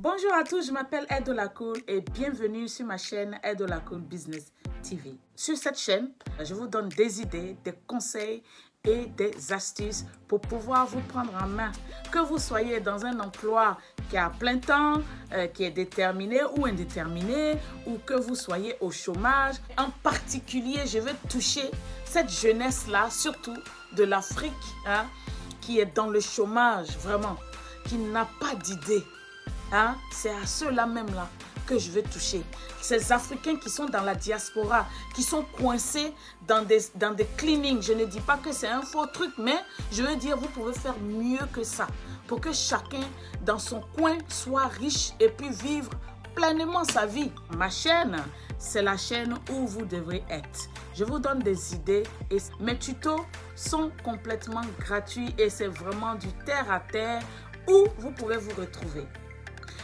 Bonjour à tous, je m'appelle Edola Cool et bienvenue sur ma chaîne Edola Cool Business TV. Sur cette chaîne, je vous donne des idées, des conseils et des astuces pour pouvoir vous prendre en main. Que vous soyez dans un emploi qui est à plein temps, qui est déterminé ou indéterminé, ou que vous soyez au chômage. En particulier, je veux toucher cette jeunesse-là, surtout de l'Afrique, qui est dans le chômage, vraiment, qui n'a pas d'idée. C'est à ceux-là même-là que je veux toucher. Ces Africains qui sont dans la diaspora, qui sont coincés dans des cleanings. Je ne dis pas que c'est un faux truc, mais je veux dire, vous pouvez faire mieux que ça pour que chacun dans son coin soit riche et puis vivre pleinement sa vie. Ma chaîne, c'est la chaîne où vous devrez être. Je vous donne des idées et mes tutos sont complètement gratuits et c'est vraiment du terre à terre où vous pouvez vous retrouver.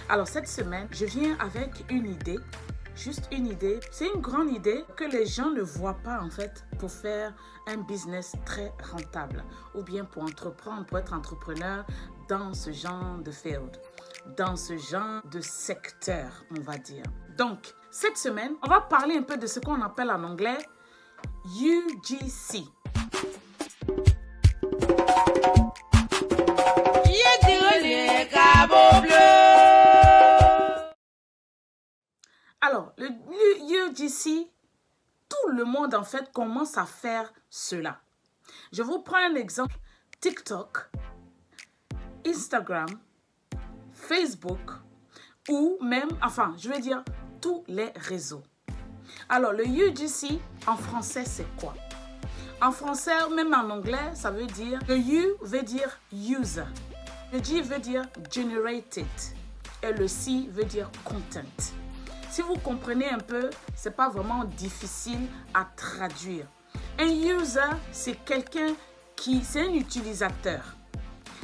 Alors cette semaine, je viens avec une idée, juste une idée. C'est une grande idée que les gens ne voient pas en fait pour faire un business très rentable ou bien pour entreprendre, pour être entrepreneur dans ce genre de field, dans ce genre de secteur, on va dire. Donc, cette semaine, on va parler un peu de ce qu'on appelle en anglais UGC. Alors, le UGC, tout le monde en fait commence à faire cela. Je vous prends un exemple. TikTok, Instagram, Facebook ou même, enfin, je veux dire, tous les réseaux. Alors, le UGC, en français, c'est quoi? En français, même en anglais, ça veut dire, le U veut dire user. Le G veut dire generated. Et le C veut dire content. Si vous comprenez un peu, ce n'est pas vraiment difficile à traduire. Un user, c'est quelqu'un qui, c'est un utilisateur.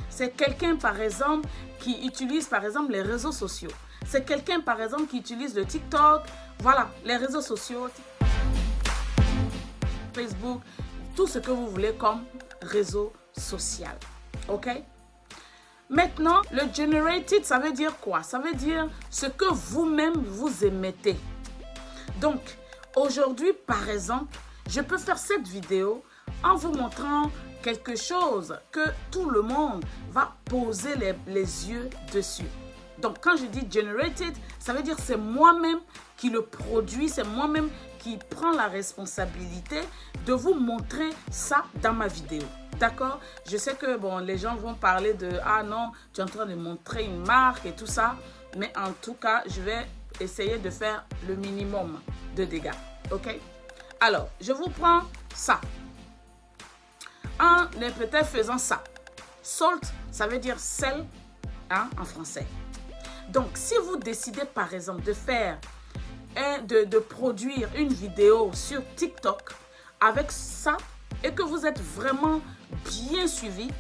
C'est quelqu'un, par exemple, qui utilise, par exemple, les réseaux sociaux. C'est quelqu'un, par exemple, qui utilise le TikTok. Voilà, les réseaux sociaux, Facebook, tout ce que vous voulez comme réseau social. OK? Maintenant, le generated, ça veut dire quoi? Ça veut dire ce que vous-même vous émettez. Donc, aujourd'hui, par exemple, je peux faire cette vidéo en vous montrant quelque chose que tout le monde va poser les yeux dessus. Donc, quand je dis generated, ça veut dire c'est moi-même qui le produis, c'est moi-même qui prend la responsabilité de vous montrer ça dans ma vidéo. D'accord? Je sais que bon, les gens vont parler de « Ah non, tu es en train de montrer une marque et tout ça. » Mais en tout cas, je vais essayer de faire le minimum de dégâts. OK? Alors, je vous prends ça. En peut-être faisant ça. Salt, ça veut dire sel en français. Donc, si vous décidez par exemple de faire, de produire une vidéo sur TikTok avec ça et que vous êtes vraiment bien suivi,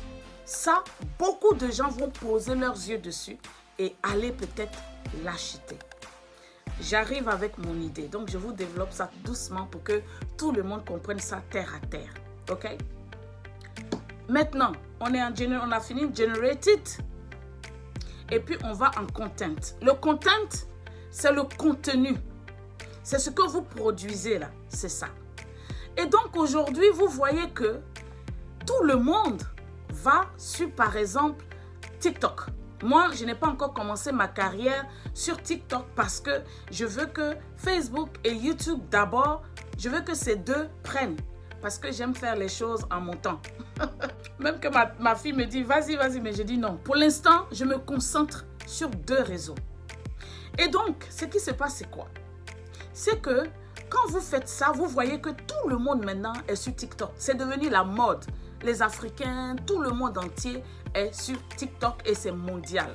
ça, beaucoup de gens vont poser leurs yeux dessus et aller peut-être l'acheter. J'arrive avec mon idée, donc je vous développe ça doucement pour que tout le monde comprenne ça terre à terre. OK? Maintenant, on a fini generated et puis on va en content. Le content, c'est le contenu. C'est ce que vous produisez là, c'est ça. Et donc aujourd'hui, vous voyez que tout le monde va sur, par exemple, TikTok. Moi, je n'ai pas encore commencé ma carrière sur TikTok parce que je veux que Facebook et YouTube d'abord, je veux que ces deux prennent. Parce que j'aime faire les choses en mon temps. Même que ma fille me dit, vas-y, vas-y, mais je dis non. Pour l'instant, je me concentre sur deux réseaux. Et donc, ce qui se passe, c'est quoi? C'est que quand vous faites ça, vous voyez que tout le monde maintenant est sur TikTok. C'est devenu la mode. Les Africains, tout le monde entier est sur TikTok et c'est mondial.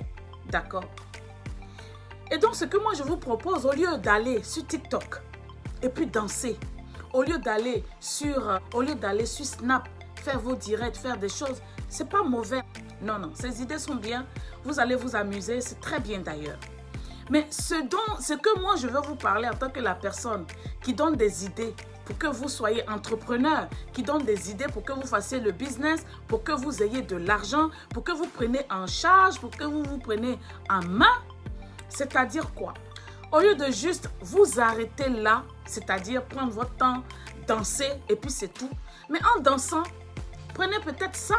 D'accord? Et donc, ce que moi je vous propose, au lieu d'aller sur TikTok et puis danser, au lieu d'aller sur Snap, faire vos directs, faire des choses, c'est pas mauvais. Non, non, ces idées sont bien. Vous allez vous amuser, c'est très bien d'ailleurs. Mais ce que moi je veux vous parler en tant que la personne qui donne des idées pour que vous soyez entrepreneur, qui donne des idées pour que vous fassiez le business, pour que vous ayez de l'argent, pour que vous preniez en charge, pour que vous vous preniez en main, C'est-à-dire quoi? Au lieu de juste vous arrêter là, c'est-à-dire prendre votre temps, danser et puis c'est tout. Mais en dansant, prenez peut-être ça.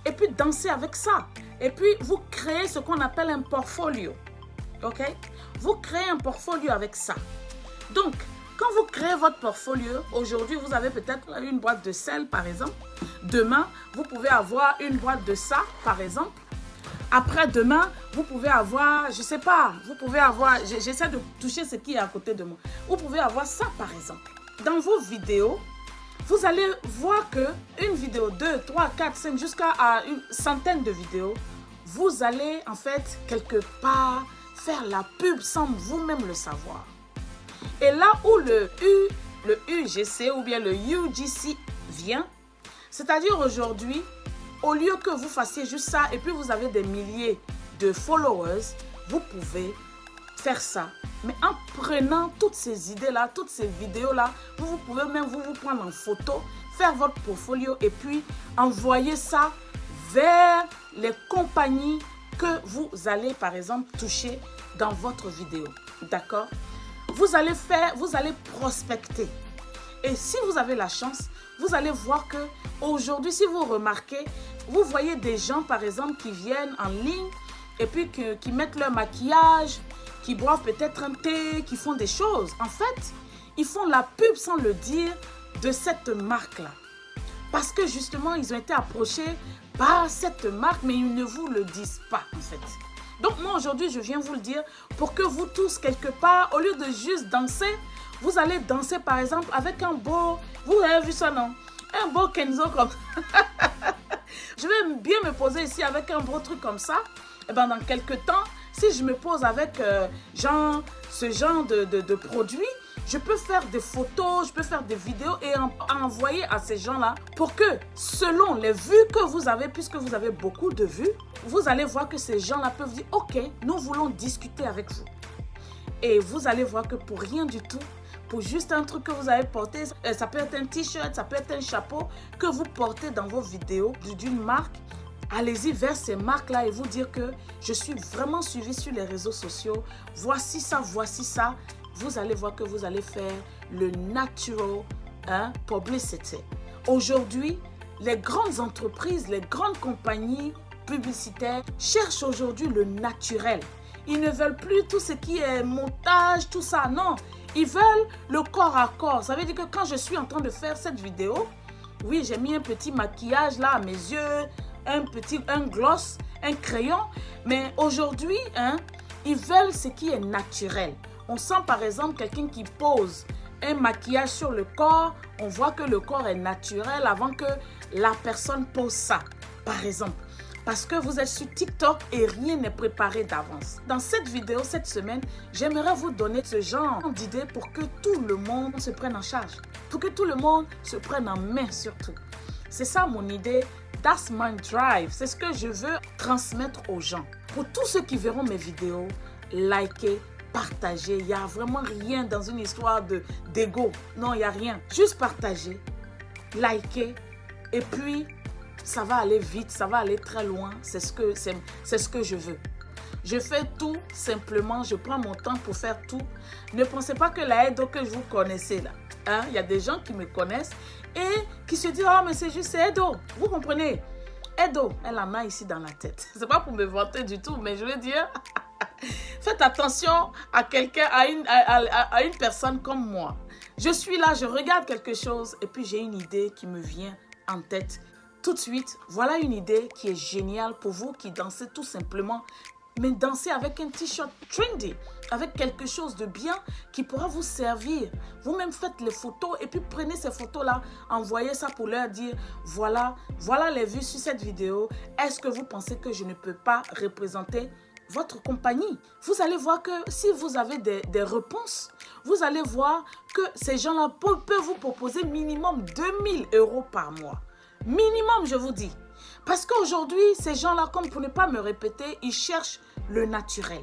Et puis dansez avec ça. Et puis vous créez ce qu'on appelle un portfolio. Ok? Vous créez un portfolio avec ça. Donc, quand vous créez votre portfolio, aujourd'hui, vous avez peut-être une boîte de sel, par exemple. Demain, vous pouvez avoir une boîte de ça, par exemple. Après-demain, vous pouvez avoir, je ne sais pas, vous pouvez avoir, j'essaie de toucher ce qui est à côté de moi. Vous pouvez avoir ça, par exemple. Dans vos vidéos, vous allez voir que une vidéo, 2, 3, 4, 5, jusqu'à une centaine de vidéos, vous allez, en fait, quelque part, faire la pub sans vous-même le savoir. Et là où le UGC ou bien le UGC vient, c'est-à-dire aujourd'hui, au lieu que vous fassiez juste ça et puis vous avez des milliers de followers, vous pouvez faire ça. Mais en prenant toutes ces idées-là, toutes ces vidéos-là, vous pouvez même vous prendre en photo, faire votre portfolio et puis envoyer ça vers les compagnies que vous allez, par exemple, toucher dans votre vidéo. D'accord? Vous allez prospecter. Et si vous avez la chance, vous allez voir que aujourd'hui, si vous remarquez, vous voyez des gens, par exemple, qui viennent en ligne et puis qui mettent leur maquillage, qui boivent peut-être un thé, qui font des choses. En fait, ils font la pub sans le dire de cette marque-là. Parce que justement, ils ont été approchés par cette marque, mais ils ne vous le disent pas, en fait. Donc moi, aujourd'hui, je viens vous le dire pour que vous tous, quelque part, au lieu de juste danser, vous allez danser, par exemple, avec un beau... Vous avez vu ça, non? Un beau Kenzo comme... Je vais bien me poser ici avec un beau truc comme ça. Et bien, dans quelques temps, si je me pose avec ce genre de produit, je peux faire des photos, je peux faire des vidéos et envoyer à ces gens-là pour que, selon les vues que vous avez, puisque vous avez beaucoup de vues, vous allez voir que ces gens-là peuvent dire « Ok, nous voulons discuter avec vous. » Et vous allez voir que pour rien du tout, pour juste un truc que vous avez porté, ça peut être un t-shirt, ça peut être un chapeau que vous portez dans vos vidéos d'une marque. Allez-y vers ces marques-là et vous dire que je suis vraiment suivi sur les réseaux sociaux. Voici ça, voici ça. Vous allez voir que vous allez faire le natural publicity. Aujourd'hui, les grandes entreprises, les grandes compagnies publicitaires cherchent aujourd'hui le naturel. Ils ne veulent plus tout ce qui est montage, tout ça. Non, ils veulent le corps à corps. Ça veut dire que quand je suis en train de faire cette vidéo, oui, j'ai mis un petit maquillage là à mes yeux, un gloss, un crayon. Mais aujourd'hui, ils veulent ce qui est naturel. On sent par exemple quelqu'un qui pose un maquillage sur le corps. On voit que le corps est naturel avant que la personne pose ça, par exemple. Parce que vous êtes sur TikTok et rien n'est préparé d'avance. Dans cette vidéo, cette semaine, j'aimerais vous donner ce genre d'idées pour que tout le monde se prenne en charge. Pour que tout le monde se prenne en main surtout. C'est ça mon idée. That's my drive. C'est ce que je veux transmettre aux gens. Pour tous ceux qui verront mes vidéos, likez, partagez. Il n'y a vraiment rien dans une histoire d'ego. Non, il n'y a rien. Juste partagez, likez et puis ça va aller vite, ça va aller très loin. C'est ce que je veux. Je fais tout simplement, je prends mon temps pour faire tout. Ne pensez pas que la Edo que vous connaissez là, il y a des gens qui me connaissent et qui se disent « Oh, mais c'est juste Edo ». Vous comprenez? Edo, elle en a ici dans la tête. C'est pas pour me vanter du tout, mais je veux dire, faites attention à quelqu'un, à une personne comme moi. Je suis là, je regarde quelque chose et puis j'ai une idée qui me vient en tête. Tout de suite, voilà une idée qui est géniale pour vous qui dansez tout simplement. Mais dansez avec un t-shirt trendy, avec quelque chose de bien qui pourra vous servir. Vous-même faites les photos et puis prenez ces photos-là, envoyez ça pour leur dire, voilà les vues sur cette vidéo. Est-ce que vous pensez que je ne peux pas représenter votre compagnie? Vous allez voir que si vous avez des réponses, vous allez voir que ces gens-là peuvent vous proposer minimum 2000 € par mois. Minimum, je vous dis. Parce qu'aujourd'hui, ces gens-là, comme pour ne pas me répéter, ils cherchent le naturel.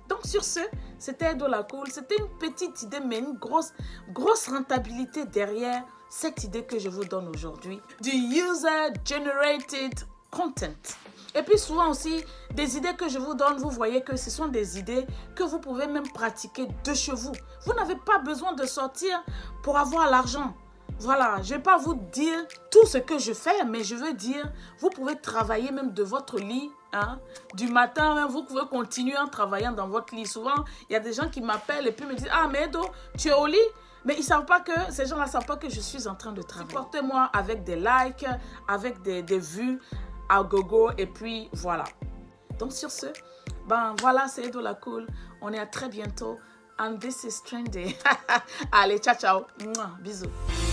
Donc sur ce, c'était Edo la Cool. C'était une petite idée, mais une grosse rentabilité derrière cette idée que je vous donne aujourd'hui. Du User Generated Content. Et puis souvent aussi, des idées que je vous donne, vous voyez que ce sont des idées que vous pouvez même pratiquer de chez vous. Vous n'avez pas besoin de sortir pour avoir l'argent. Voilà, je ne vais pas vous dire tout ce que je fais, mais je veux dire, vous pouvez travailler même de votre lit, hein, du matin même, vous pouvez continuer en travaillant dans votre lit. Souvent, il y a des gens qui m'appellent et puis me disent, ah, mais Edo, tu es au lit? Mais ils savent pas que, ces gens-là ne savent pas que je suis en train de travailler. Supportez-moi avec des likes, avec des vues à gogo, et puis voilà. Donc sur ce, ben voilà, c'est Edo la Cool. On est à très bientôt. And this is Trendy. Allez, ciao, ciao. Mouah, bisous.